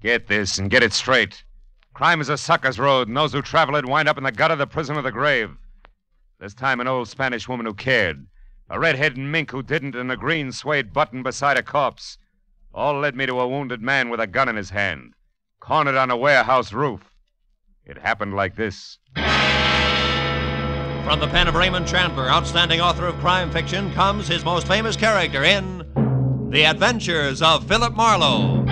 Get this and get it straight. Crime is a sucker's road, and those who travel it wind up in the gutter, the prison, or the grave. This time an old Spanish woman who cared, a red-headed mink who didn't, and a green suede button beside a corpse. All led me to a wounded man with a gun in his hand, cornered on a warehouse roof. It happened like this. From the pen of Raymond Chandler, outstanding author of crime fiction, comes his most famous character in The Adventures of Philip Marlowe.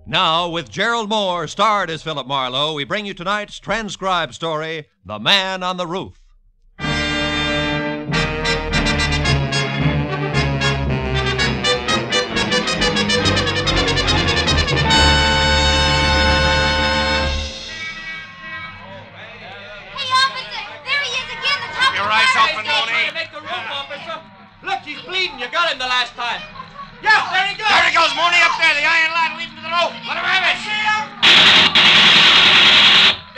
Now, with Gerlad Mohr, starred as Philip Marlowe, we bring you tonight's transcribed story, The Man on the Roof. Look, he's bleeding. You got him the last time. Yeah, there he goes. There he goes, Mooney, up there. The iron lad leading to the roof. Let him have it. See him?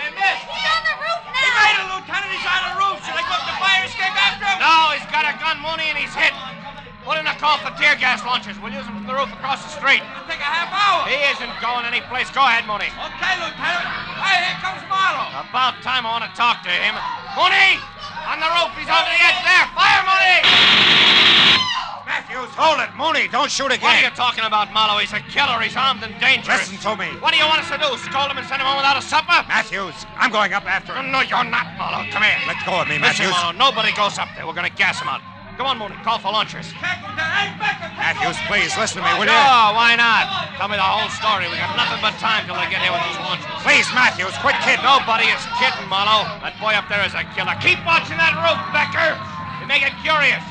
They missed. He's on the roof now. He made it, Lieutenant. He's on the roof. Should I go up the fire escape after him? No, he's got a gun, Mooney, and he's hit. Put in a call for tear gas launchers. We'll use them from the roof across the street. It'll take a half hour. He isn't going anyplace. Go ahead, Mooney. Okay, Lieutenant. Hey, here comes Marlowe. About time I want to talk to him. Mooney! On the roof. He's over the edge there. Fire, Mooney! Matthews, hold it. Mooney, don't shoot again. What are you talking about, Marlowe? He's a killer. He's armed and dangerous. Listen to me. What do you want us to do? Scold him and send him home without a supper? Matthews, I'm going up after him. No, you're not, Marlowe. Come here. Let go of me, Listen, Matthews. Marlowe, nobody goes up there. We're going to gas him out. Come on, Mooney. Call for launchers. Matthews, please, listen to me, will you? No, why not? Tell me the whole story. We got nothing but time till they get here with those launchers. Please, Matthews, quit kidding. Nobody is kidding, Marlowe. That boy up there is a killer. Keep watching that roof, Becker. You make it curious.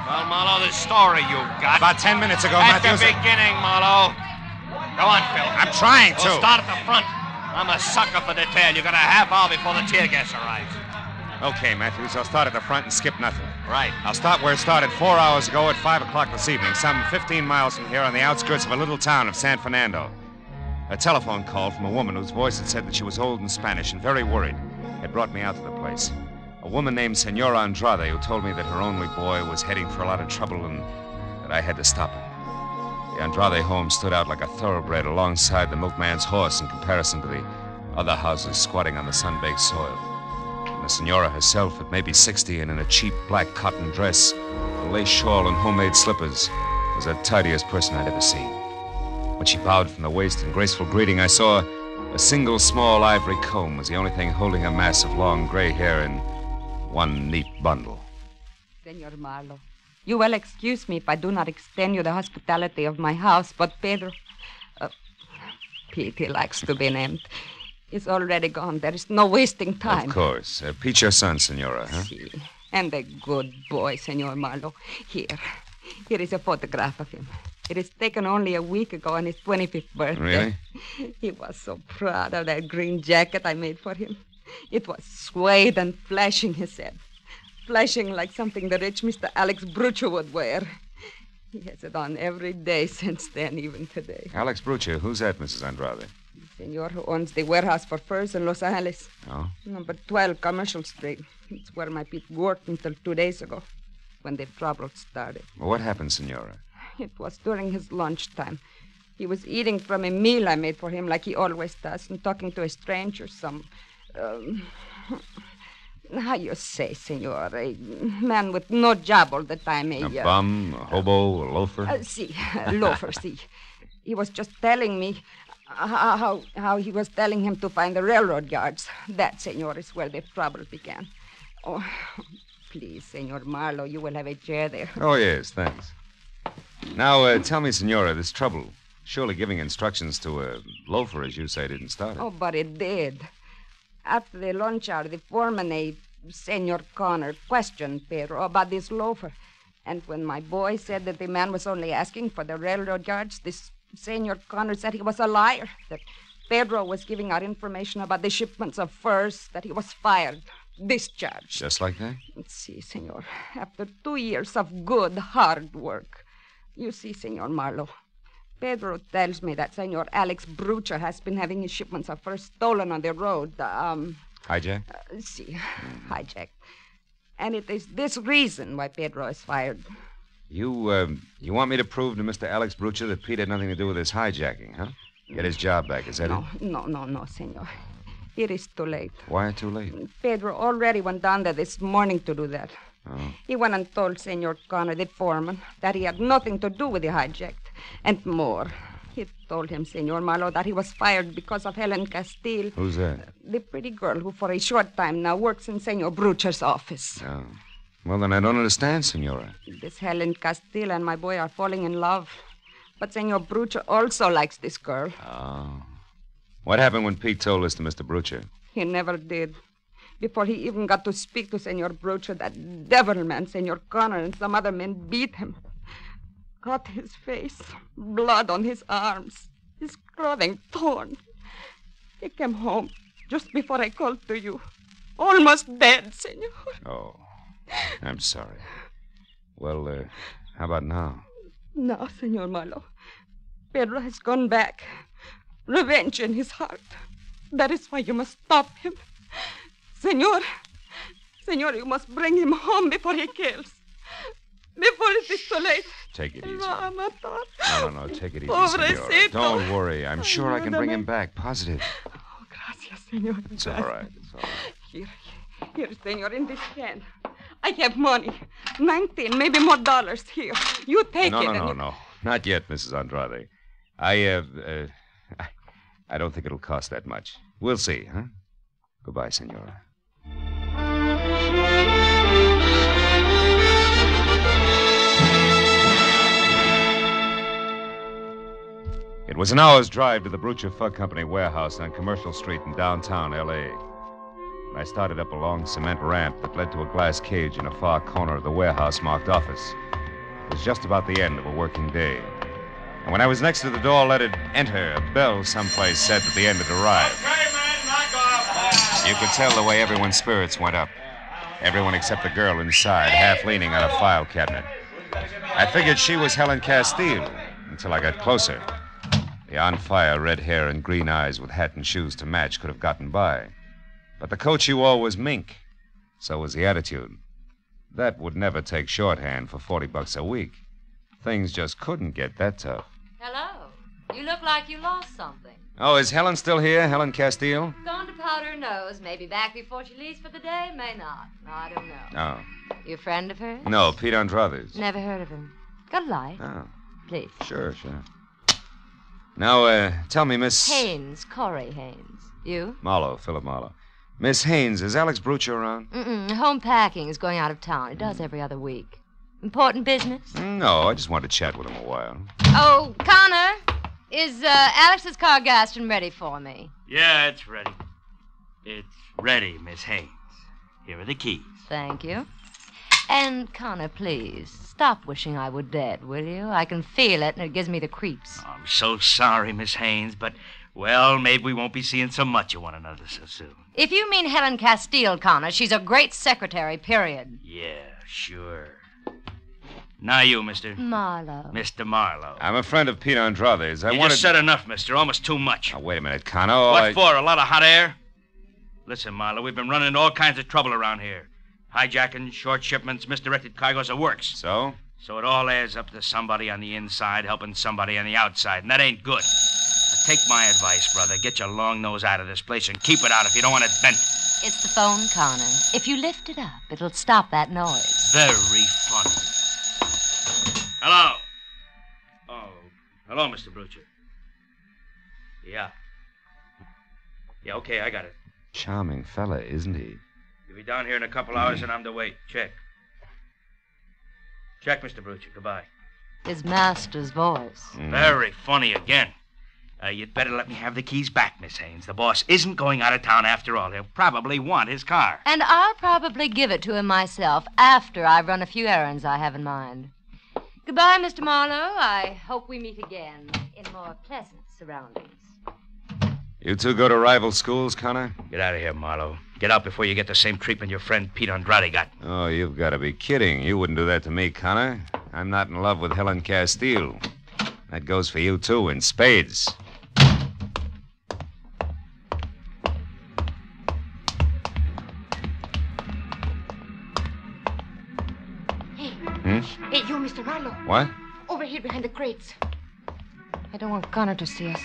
Well, Marlowe, this story you've got. About 10 minutes ago, At Matthews. the beginning, Marlowe. Go on, Phil. I'm trying to. We'll start at the front. I'm a sucker for detail. You got a half hour before the tear gas arrives. Okay, Matthews, I'll start at the front and skip nothing. Right. I'll start where it started 4 hours ago at 5 o'clock this evening, some 15 miles from here on the outskirts of a little town of San Fernando. A telephone call from a woman whose voice had said that she was old and Spanish and very worried had brought me out to the place. A woman named Senora Andrade who told me that her only boy was heading for a lot of trouble and that I had to stop him. The Andrade home stood out like a thoroughbred alongside the milkman's horse in comparison to the other houses squatting on the sun-baked soil. And the Senora herself, at maybe 60 and in a cheap black cotton dress, a lace shawl and homemade slippers, was the tidiest person I'd ever seen. When she bowed from the waist in graceful greeting, I saw a single small ivory comb was the only thing holding a mass of long gray hair in one neat bundle. Senor Marlowe, you will excuse me if I do not extend you the hospitality of my house, but Pedro, Pete, he likes to be named, is already gone. There is no wasting time. Of course. Pete, your son, Senora, huh? Si. And a good boy, Senor Marlowe. Here is a photograph of him. It is taken only a week ago on his 25th birthday. Really? He was so proud of that green jacket I made for him. It was suede and flashing, he said. Flashing like something the rich Mr. Alex Brucho would wear. He has it on every day since then, even today. Alex Brucho, who's that, Mrs. Andrade? The senor who owns the warehouse for furs in Los Angeles. Oh? Number 12, Commercial Street. It's where my Pete worked until 2 days ago, when the trouble started. Well, what happened, Senora? It was during his lunchtime. He was eating from a meal I made for him like he always does and talking to a stranger, how you say, senor, a man with no job all the time. A bum, a hobo, a loafer? Loafer, see. He was just telling me how he was telling him to find the railroad yards. That, senor, is where the trouble began. Oh, please, Senor Marlowe, you will have a chair there. Oh, yes, thanks. Now, tell me, Senora, this trouble. Surely giving instructions to a loafer, as you say, didn't start it. Oh, but it did. After the lunch hour, the foreman, Senor Connor, questioned Pedro about this loafer. And when my boy said that the man was only asking for the railroad yards, this Senor Connor said he was a liar, that Pedro was giving out information about the shipments of furs, that he was fired, discharged. Just like that? See, senor, after 2 years of good, hard work. You see, Senor Marlowe, Pedro tells me that Senor Alex Brucho has been having his shipments of furs stolen on the road. Hijacked? Hijacked. And it is this reason why Pedro is fired. You want me to prove to Mr. Alex Brucha that Pete had nothing to do with this hijacking, huh? Get his job back, is that it? No, senor. It is too late. Why too late? Pedro already went down there this morning to do that. Oh. He went and told Senor Connor, the foreman, that he had nothing to do with the hijack. And more. He told him, Senor Marlowe, that he was fired because of Helen Castile. Who's that? The pretty girl who for a short time now works in Senor Brucha's office. Oh. Well, then I don't understand, Senora. This Helen Castile and my boy are falling in love. But Senor Brucha also likes this girl. Oh. What happened when Pete told this to Mr. Brucha? He never did. Before he even got to speak to Senor Brucha, that devil man, Senor Connor, and some other men beat him. Cut his face, blood on his arms, his clothing torn. He came home just before I called to you. Almost dead, Senor. Oh, I'm sorry. Well, how about now? Now, Senor Marlowe, Pedro has gone back. Revenge in his heart. That is why you must stop him. Senor, you must bring him home before he kills. Before it is too late. Take it easy. No, take it easy, Senora. Don't worry. I'm sure I can bring him back. Positive. Oh, gracias, Senor. It's all right. Here, Senor, in this hand. I have money. 19, maybe more dollars here. You take it. No. Not yet, Mrs. Andrade. I don't think it'll cost that much. We'll see, huh? Goodbye, Senora. It was an hour's drive to the Brucha Fug Company warehouse on Commercial Street in downtown L.A. When I started up a long cement ramp that led to a glass cage in a far corner of the warehouse marked office. It was just about the end of a working day. And when I was next to the door, let it enter, a bell someplace said that the end had arrived. Okay, man, knock off. You could tell the way everyone's spirits went up. Everyone except the girl inside, half leaning on a file cabinet. I figured she was Helen Castile until I got closer. The on-fire red hair and green eyes with hat and shoes to match could have gotten by. But the coat she wore was mink. So was the attitude. That would never take shorthand for $40 a week. Things just couldn't get that tough. Hello. You look like you lost something. Oh, is Helen still here, Helen Castile? Gone to powder her nose. May be back before she leaves for the day, may not. I don't know. Oh. You a friend of hers? No, Pete Andrade's. Never heard of him. Got a light? Oh. Please. Sure. Now, tell me, Miss... Haynes, Corey Haynes. You? Marlowe, Philip Marlowe. Miss Haynes, is Alex Brucha around? Home packing is going out of town. He does every other week. Important business? No, I just wanted to chat with him a while. Oh, Connor, is Alex's car gassed and ready for me? Yeah, it's ready. It's ready, Miss Haynes. Here are the keys. Thank you. And, Connor, please, stop wishing I were dead, will you? I can feel it, and it gives me the creeps. Oh, I'm so sorry, Miss Haynes, but, well, maybe we won't be seeing so much of one another so soon. If you mean Helen Castile, Connor, she's a great secretary, period. Yeah, sure. Now you, Mr. Marlowe. Mr. Marlowe. I'm a friend of Pete Andrade's. You just said enough, mister. Almost too much. Oh, wait a minute, Connor. What for? A lot of hot air? Listen, Marlowe, we've been running into all kinds of trouble around here. Hijacking, short shipments, misdirected cargoes, it works. So? So it all adds up to somebody on the inside helping somebody on the outside, and that ain't good. Now take my advice, brother. Get your long nose out of this place and keep it out if you don't want it bent. It's the phone, Connor. If you lift it up, it'll stop that noise. Very funny. Hello. Oh, hello, Mr. Brucha. Yeah. Yeah, okay, I got it. Charming fella, isn't he? You'll be down here in a couple hours and I'm to wait. Check. Check, Mr. Brucha. Goodbye. His master's voice. Very funny again. You'd better let me have the keys back, Miss Haynes. The boss isn't going out of town after all. He'll probably want his car. And I'll probably give it to him myself after I've run a few errands I have in mind. Goodbye, Mr. Marlowe. I hope we meet again in more pleasant surroundings. You two go to rival schools, Connor? Get out of here, Marlowe. Get out before you get the same treatment your friend Pete Andrade got. Oh, you've got to be kidding. You wouldn't do that to me, Connor. I'm not in love with Helen Castile. That goes for you, too, in spades. Hey, you, Mr. Marlowe. What? Over here behind the crates. I don't want Connor to see us.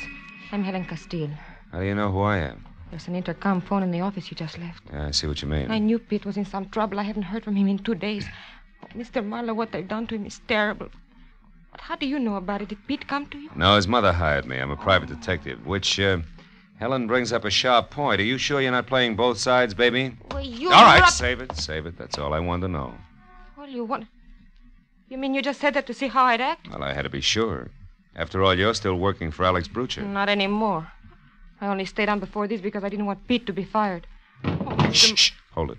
I'm Helen Castile. How do you know who I am? There's an intercom phone in the office you just left. Yeah, I see what you mean. I knew Pete was in some trouble. I haven't heard from him in 2 days. Oh, Mr. Marlowe, what they've done to him is terrible. But how do you know about it? Did Pete come to you? No, his mother hired me. I'm a private detective, which, Helen brings up a sharp point. Are you sure you're not playing both sides, baby? Well, you... All right, save it. That's all I wanted to know. Well, you want... You mean you just said that to see how I'd act? Well, I had to be sure. After all, you're still working for Alex Brucher. Not anymore. I only stayed on before this because I didn't want Pete to be fired. Oh, Shh. Hold it.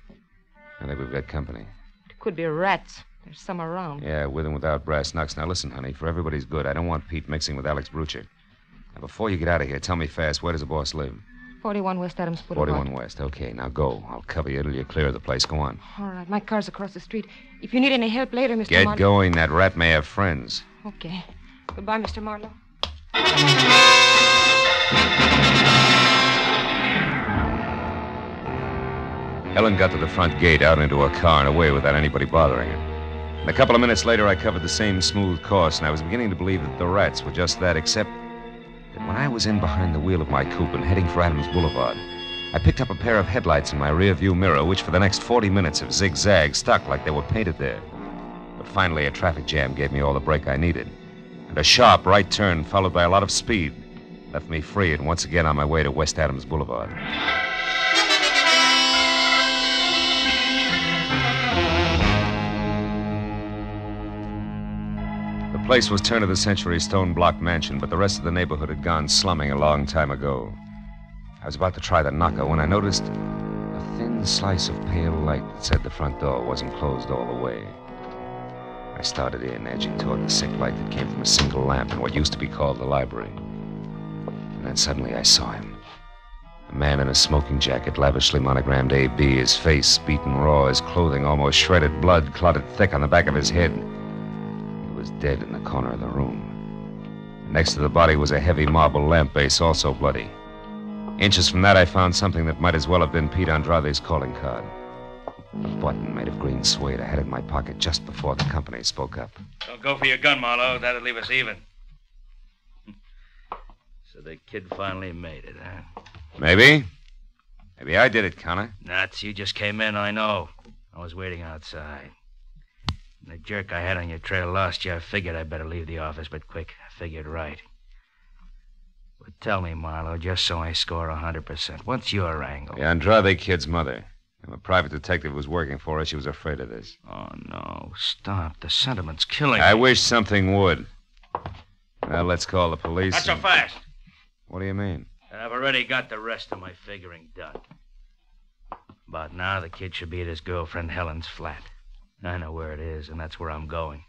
I think we've got company. It could be rats. There's some around. Yeah, with and without brass knucks. Now, listen, honey, for everybody's good, I don't want Pete mixing with Alex Brucher. Now, before you get out of here, tell me fast, where does the boss live? 41 West Adams Boulevard. 41 West. Okay, now go. I'll cover you till you clear the place. Go on. All right, my car's across the street. If you need any help later, Mr. Get Marlowe... going. That rat may have friends. Okay. Goodbye, Mr. Marlowe. Helen got to the front gate, out into her car, and away without anybody bothering her. And a couple of minutes later, I covered the same smooth course, and I was beginning to believe that the rats were just that, except that when I was in behind the wheel of my coupe and heading for Adams Boulevard, I picked up a pair of headlights in my rear-view mirror, which for the next 40 minutes have zigzagged, stuck like they were painted there. But finally, a traffic jam gave me all the brake I needed. And a sharp right turn, followed by a lot of speed, left me free and once again on my way to West Adams Boulevard. The place was turn-of-the-century stone-block mansion, but the rest of the neighborhood had gone slumming a long time ago. I was about to try the knocker when I noticed a thin slice of pale light that said the front door wasn't closed all the way. I started in, edging toward the sick light that came from a single lamp in what used to be called the library. And then suddenly I saw him. A man in a smoking jacket, lavishly monogrammed A.B., his face beaten raw, his clothing almost shredded, blood clotted thick on the back of his head. He was dead in the corner of the room. Next to the body was a heavy marble lamp base, also bloody. Inches from that, I found something that might as well have been Pete Andrade's calling card. A button made of green suede I had in my pocket just before the company spoke up. Don't go for your gun, Marlowe. That'll leave us even. So the kid finally made it, huh? Maybe. Maybe I did it, Connor. Nuts, you just came in, I know. I was waiting outside. And the jerk I had on your trail lost you. I figured I'd better leave the office, but quick. I figured right. But tell me, Marlowe, just so I score 100%. What's your angle? The Andrade kid's mother. I'm a private detective who was working for her. She was afraid of this. Oh, no. Stop. The sentiment's killing I me. wish something would. Well, let's call the police. Not so fast. What do you mean? I've already got the rest of my figuring done. About now, the kid should be at his girlfriend Helen's flat. I know where it is, and that's where I'm going.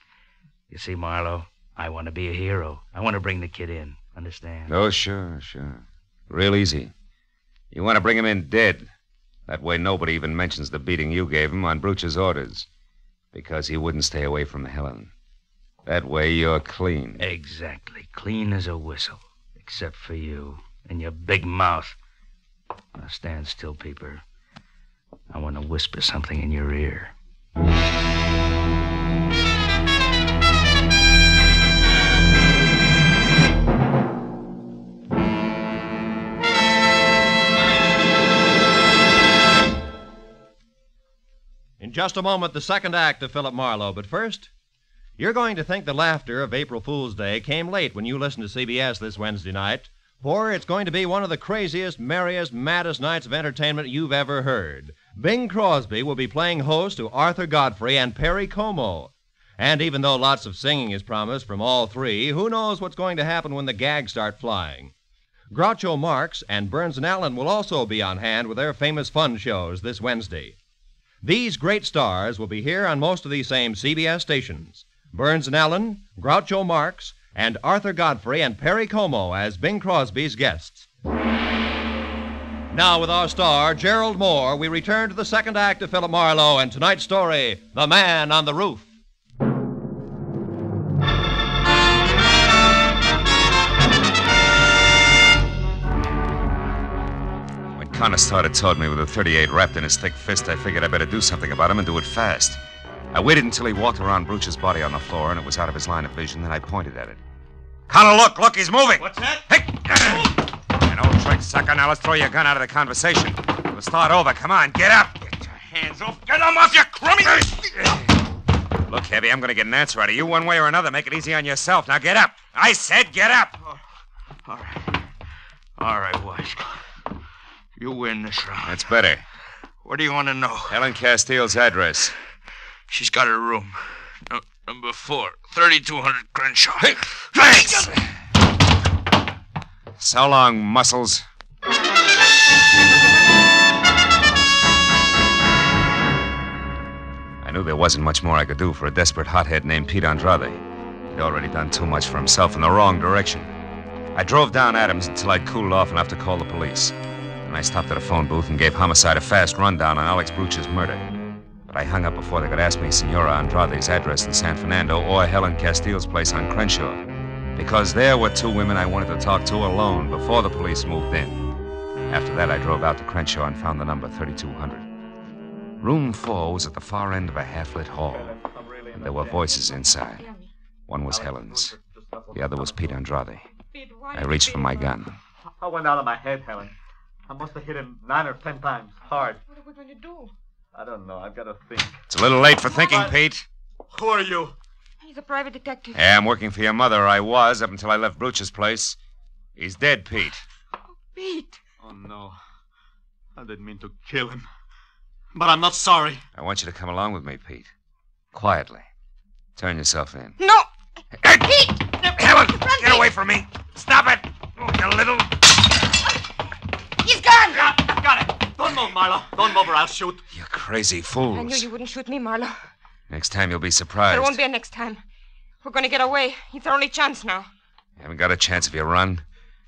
You see, Marlowe, I want to be a hero. I want to bring the kid in. Understand? Oh, sure. Real easy. You want to bring him in dead. That way nobody even mentions the beating you gave him on Brucher's orders. Because he wouldn't stay away from Helen. That way you're clean. Exactly. Clean as a whistle. Except for you and your big mouth. Now stand still, Peeper. I want to whisper something in your ear. In just a moment, the second act of Philip Marlowe. But first, you're going to think the laughter of April Fool's Day came late when you listen to CBS this Wednesday night, for it's going to be one of the craziest, merriest, maddest nights of entertainment you've ever heard. Bing Crosby will be playing host to Arthur Godfrey and Perry Como. And even though lots of singing is promised from all three, who knows what's going to happen when the gags start flying? Groucho Marx and Burns and Allan will also be on hand with their famous fun shows this Wednesday. These great stars will be here on most of these same CBS stations. Burns and Allan, Groucho Marx, and Arthur Godfrey and Perry Como as Bing Crosby's guests. Now, with our star, Gerlad Mohr, we return to the second act of Philip Marlowe and tonight's story, The Man on the Roof. Connor started toward me with a .38 wrapped in his thick fist. I figured I better do something about him and do it fast. I waited until he walked around Brooch's body on the floor and it was out of his line of vision, then I pointed at it. Connor, look, he's moving. What's that? Hey! An old trick, sucker. Now let's throw your gun out of the conversation. We'll start over. Come on, get up. Get your hands off. Get them off, you crummy. Look, Heavy, I'm going to get an answer out of you one way or another. Make it easy on yourself. Now get up. I said get up. All right. All right, Wise. You win this round. That's better. What do you want to know? Helen Castile's address. She's got her room. Number 4, 3200 Crenshaw. Thanks. So long, muscles. I knew there wasn't much more I could do for a desperate hothead named Pete Andrade. He'd already done too much for himself in the wrong direction. I drove down Adams until I'd cooled off enough to call the police. And I stopped at a phone booth and gave Homicide a fast rundown on Alex Brooch's murder. But I hung up before they could ask me Senora Andrade's address in San Fernando or Helen Castile's place on Crenshaw. Because there were 2 women I wanted to talk to alone before the police moved in. After that, I drove out to Crenshaw and found the number 3200. Room 4 was at the far end of a half-lit hall. And there were voices inside. One was Helen's. The other was Pete Andrade. I reached for my gun. I went out of my head, Helen. I must have hit him 9 or 10 times, hard. What are we going to do? I don't know. I've got to think. It's a little late for thinking, Pete. Who are you? He's a private detective. Yeah, I'm working for your mother. I was, up until I left Brooch's place. He's dead, Pete. Oh, Pete. Oh, no. I didn't mean to kill him. But I'm not sorry. I want you to come along with me, Pete. Quietly. Turn yourself in. No! Hey, Pete! Helen, get away from me. Stop it. Oh, you little... He's gone! Got it. Don't move, Marlowe. Don't move or I'll shoot. You crazy fools. I knew you wouldn't shoot me, Marlowe. Next time you'll be surprised. There won't be a next time. We're going to get away. It's our only chance now. You haven't got a chance if you run.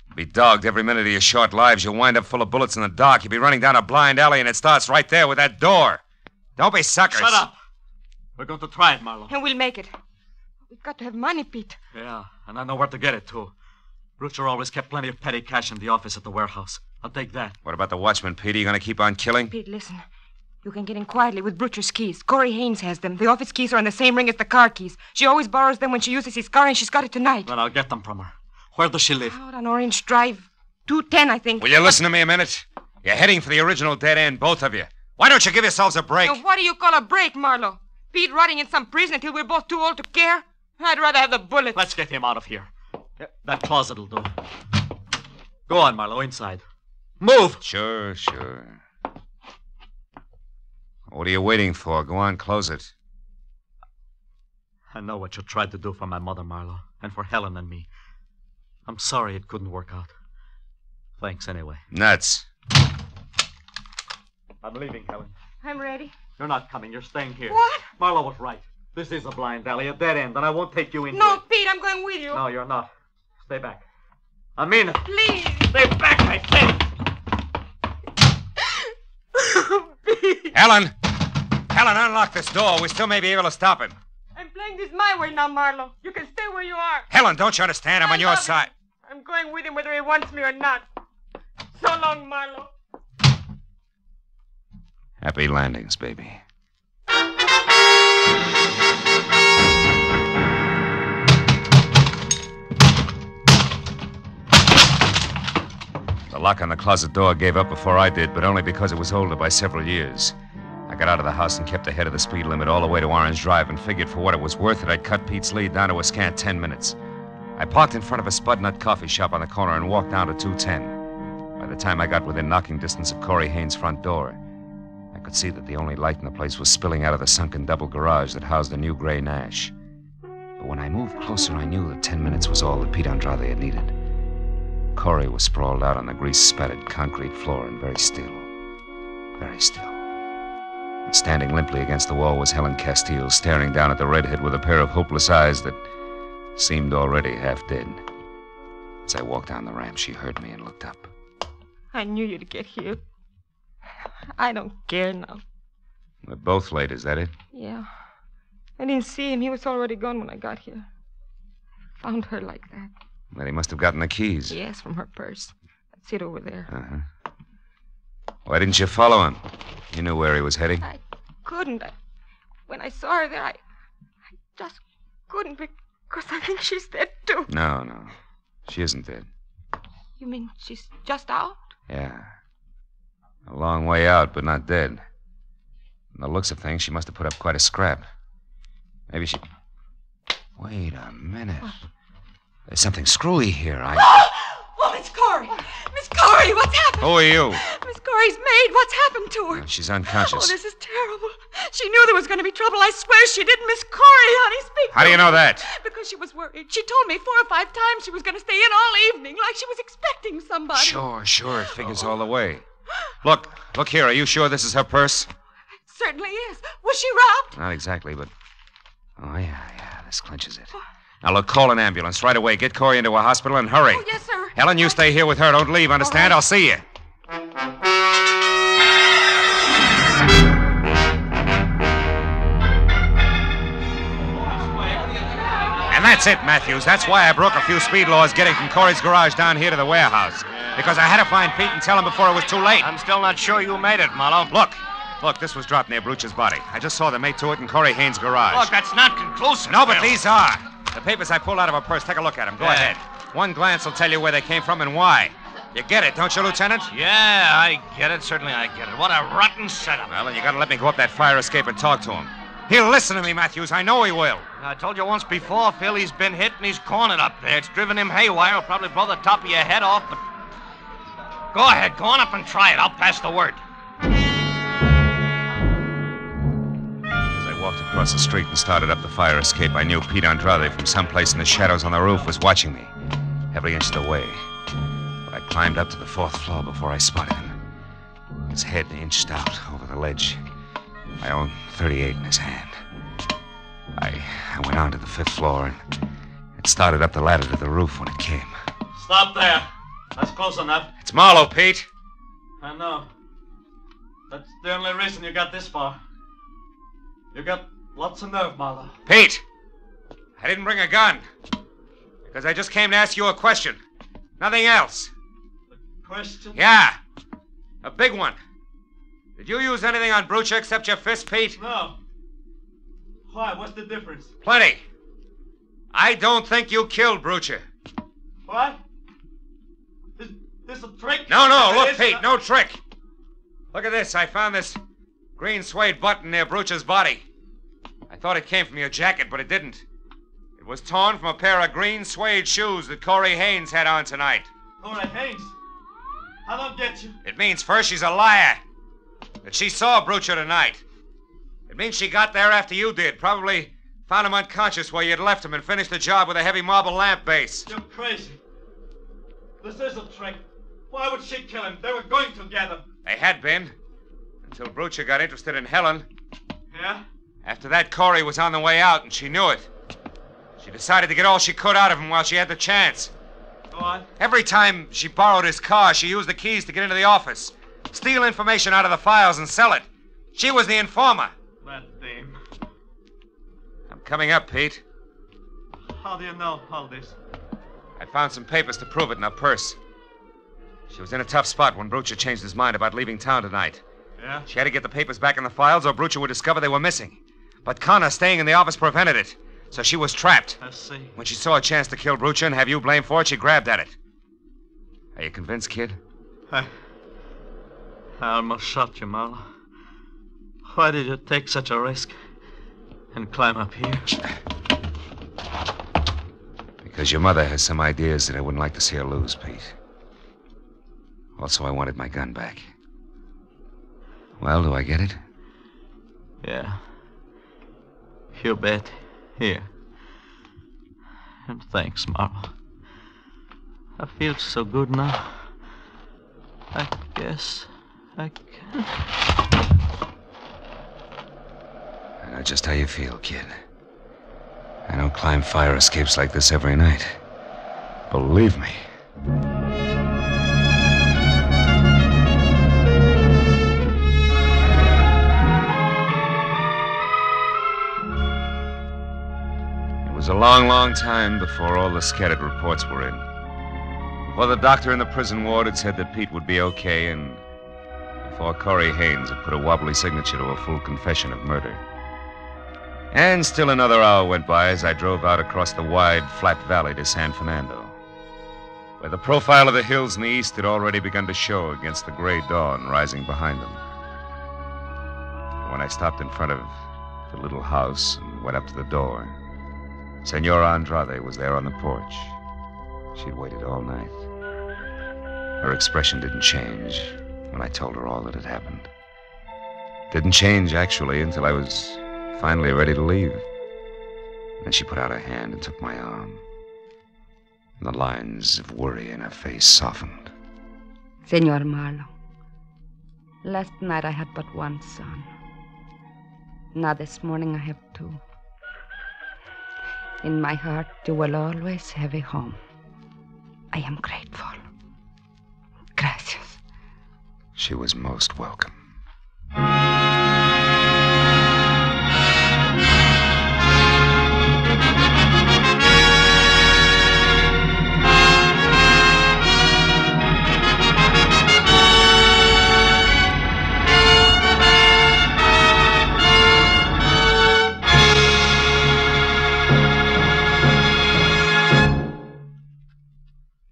You'll be dogged every minute of your short lives. You'll wind up full of bullets in the dark. You'll be running down a blind alley, and it starts right there with that door. Don't be suckers. Shut up. We're going to try it, Marlowe. And we'll make it. We've got to have money, Pete. Yeah, and I know where to get it, too. Broocher always kept plenty of petty cash in the office at the warehouse. I'll take that. What about the watchman, Pete? Are you going to keep on killing? Pete, listen. You can get in quietly with Broocher's keys. Corey Haynes has them. The office keys are in the same ring as the car keys. She always borrows them when she uses his car, and she's got it tonight. Then I'll get them from her. Where does she live? Out on Orange Drive. 210, I think. Will you listen to me a minute? You're heading for the original dead end, both of you. Why don't you give yourselves a break? Now, what do you call a break, Marlowe? Pete rotting in some prison until we're both too old to care? I'd rather have the bullets. Let's get him out of here. That closet'll do. Go on, Marlowe, inside. Move! Sure. What are you waiting for? Go on, close it. I know what you tried to do for my mother, Marlowe, and for Helen and me. I'm sorry it couldn't work out. Thanks anyway. Nuts. I'm leaving, Helen. I'm ready. You're not coming. You're staying here. What? Marlowe was right. This is a blind alley, a dead end, and I won't take you into No, it. Pete, I'm going with you. No, you're not. Stay back. I mean it. Please. Stay back, I said. Pete. Helen, unlock this door. We still may be able to stop him. I'm playing this my way now, Marlowe. You can stay where you are. Helen, don't you understand? I'm on your love side. him. I'm going with him whether he wants me or not. So long, Marlowe. Happy landings, baby. The lock on the closet door gave up before I did, but only because it was older by several years. I got out of the house and kept ahead of the speed limit all the way to Orange Drive and figured for what it was worth that I'd cut Pete's lead down to a scant 10 minutes. I parked in front of a Spud Nut coffee shop on the corner and walked down to 210. By the time I got within knocking distance of Corey Haynes' front door, I could see that the only light in the place was spilling out of the sunken double garage that housed a new gray Nash. But when I moved closer, I knew that 10 minutes was all that Pete Andrade had needed. Corey was sprawled out on the grease-spattered concrete floor and very still. Very still. And standing limply against the wall was Helen Castile, staring down at the redhead with a pair of hopeless eyes that seemed already half dead. As I walked down the ramp, she heard me and looked up. I knew you'd get here. I don't care now. We're both late, is that it? Yeah. I didn't see him. He was already gone when I got here. I found her like that. Then he must have gotten the keys. Yes, from her purse. That's it over there. Uh-huh. Why didn't you follow him? You knew where he was heading. I couldn't. when I saw her there, I just couldn't because I think she's dead, too. No. She isn't dead. You mean she's just out? Yeah. A long way out, but not dead. From the looks of things, she must have put up quite a scrap. Maybe she... Wait a minute. What? There's something screwy here. Oh, Miss Corey! Miss Corey, what's happened? Who are you? Miss Corey's maid. What's happened to her? She's unconscious. Oh, this is terrible. She knew there was going to be trouble. I swear she didn't. Miss Corey, honey, speak. How do you know that? Because she was worried. She told me 4 or 5 times she was going to stay in all evening, like she was expecting somebody. Sure. It figures all the way. Look here. Are you sure this is her purse? It certainly is. Was she robbed? Not exactly, but... Oh, yeah. This clinches it. Now, look, call an ambulance right away. Get Corey into a hospital and hurry. Oh, yes, sir. Helen, you stay here with her. Don't leave, understand? Right. I'll see you. And that's it, Matthews. That's why I broke a few speed laws getting from Corey's garage down here to the warehouse. Because I had to find Pete and tell him before it was too late. I'm still not sure you made it, Marlowe. Look, this was dropped near Bruce's body. I just saw the mate to it in Corey Haynes' garage. Look, that's not conclusive. No, but Phil. these are. The papers I pulled out of her purse. Take a look at them. Go ahead. One glance will tell you where they came from and why. You get it, don't you, Lieutenant? Yeah, I get it. Certainly I get it. What a rotten setup. Well, then you gotta let me go up that fire escape and talk to him. He'll listen to me, Matthews. I know he will. I told you once before, Phil, he's been hit and he's cornered up there. It's driven him haywire. It'll probably blow the top of your head off, but... Go ahead. Go on up and try it. I'll pass the word. As I walked across the street and started up the fire escape, I knew Pete Andrade from someplace in the shadows on the roof was watching me, every inch of the way. But I climbed up to the 4th floor before I spotted him. His head inched out over the ledge. My own .38 in his hand. I went on to the 5th floor and it started up the ladder to the roof when it came. Stop there. That's close enough. It's Marlowe, Pete. I know. That's the only reason you got this far. You got lots of nerve, Marlowe. Pete! I didn't bring a gun. Because I just came to ask you a question. Nothing else. A question? Yeah. A big one. Did you use anything on Brucha except your fist, Pete? No. Why? What's the difference? Plenty. I don't think you killed Brucha. What? Is this a trick? No, look, Pete, no trick. Look at this. I found this green suede button near Brucha's body. I thought it came from your jacket, but it didn't. It was torn from a pair of green suede shoes that Corey Haynes had on tonight. Corey Haynes? I don't get you. It means, first, she's a liar. That she saw Brucha tonight. It means she got there after you did. Probably found him unconscious where you'd left him and finished the job with a heavy marble lamp base. You're crazy. This is a trick. Why would she kill him? They were going together. They had been. Until Brucha got interested in Helen. Yeah? After that, Corey was on the way out, and she knew it. She decided to get all she could out of him while she had the chance. Go on. Every time she borrowed his car, she used the keys to get into the office, steal information out of the files, and sell it. She was the informer. That dame. I'm coming up, Pete. How do you know all this? I found some papers to prove it in her purse. She was in a tough spot when Brucha changed his mind about leaving town tonight. Yeah? She had to get the papers back in the files or Brucha would discover they were missing. But Connor staying in the office prevented it, so she was trapped. I see. When she saw a chance to kill Brucha and have you blamed for it, she grabbed at it. Are you convinced, kid? I almost shot you, Marlowe. Why did you take such a risk and climb up here? Because your mother has some ideas that I wouldn't like to see her lose, Pete. Also, I wanted my gun back. Well, do I get it? Yeah. You bet. Here. And thanks, Marlowe. I feel so good now. I guess I can. I know just how you feel, kid. I don't climb fire escapes like this every night. Believe me. It was a long, long time before all the scattered reports were in. Before the doctor in the prison ward had said that Pete would be okay, and before Corey Haynes had put a wobbly signature to a full confession of murder. And still another hour went by as I drove out across the wide, flat valley to San Fernando, where the profile of the hills in the east had already begun to show against the gray dawn rising behind them. When I stopped in front of the little house and went up to the door, Senora Andrade was there on the porch. She'd waited all night. Her expression didn't change when I told her all that had happened. Didn't change, actually, until I was finally ready to leave. Then she put out her hand and took my arm. And the lines of worry in her face softened. Senor Marlowe, last night I had but one son. Now this morning I have two. In my heart, you will always have a home. I am grateful. Gracias. She was most welcome.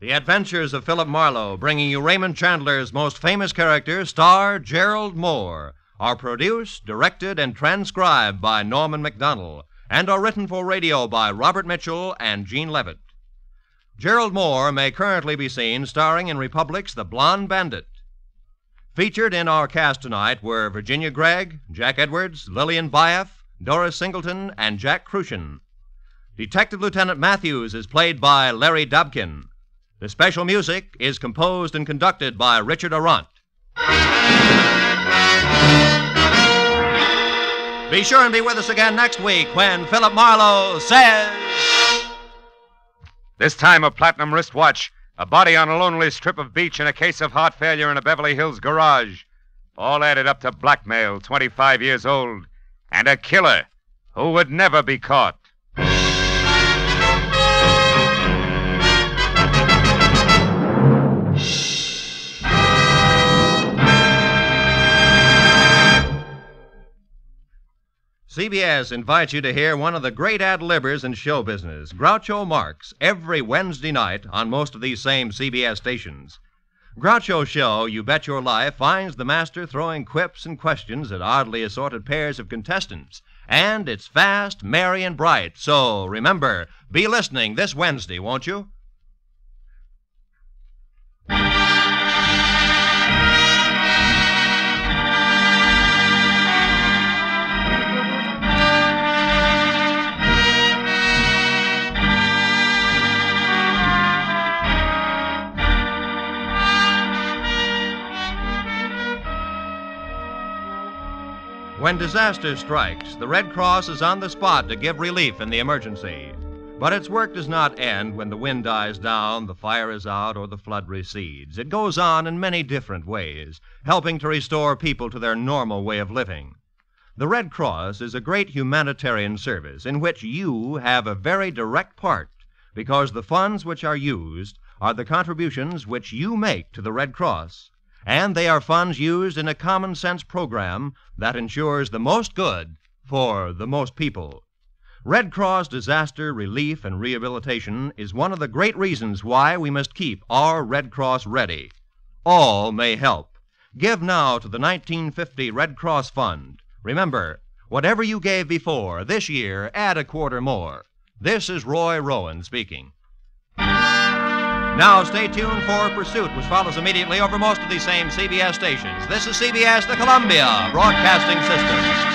The Adventures of Philip Marlowe, bringing you Raymond Chandler's most famous character, star Gerlad Mohr, are produced, directed, and transcribed by Norman MacDonald, and are written for radio by Robert Mitchell and Gene Levitt. Gerlad Mohr may currently be seen starring in Republic's The Blonde Bandit. Featured in our cast tonight were Virginia Gregg, Jack Edwards, Lillian Bayef, Doris Singleton, and Jack Crucian. Detective Lieutenant Matthews is played by Larry Dobkin. The special music is composed and conducted by Richard Arant. Be sure and be with us again next week when Philip Marlowe says... This time a platinum wristwatch, a body on a lonely strip of beach, and a case of heart failure in a Beverly Hills garage. All added up to blackmail, 25 years old, and a killer who would never be caught. CBS invites you to hear one of the great ad-libbers in show business, Groucho Marx, every Wednesday night on most of these same CBS stations. Groucho's show, You Bet Your Life, finds the master throwing quips and questions at oddly assorted pairs of contestants. And it's fast, merry, and bright. So, remember, be listening this Wednesday, won't you? When disaster strikes, the Red Cross is on the spot to give relief in the emergency. But its work does not end when the wind dies down, the fire is out, or the flood recedes. It goes on in many different ways, helping to restore people to their normal way of living. The Red Cross is a great humanitarian service in which you have a very direct part, because the funds which are used are the contributions which you make to the Red Cross. And they are funds used in a common-sense program that ensures the most good for the most people. Red Cross disaster relief and rehabilitation is one of the great reasons why we must keep our Red Cross ready. All may help. Give now to the 1950 Red Cross Fund. Remember, whatever you gave before, this year, add a quarter more. This is Roy Rowan speaking. Now, stay tuned for Pursuit, which follows immediately over most of these same CBS stations. This is CBS, the Columbia Broadcasting System.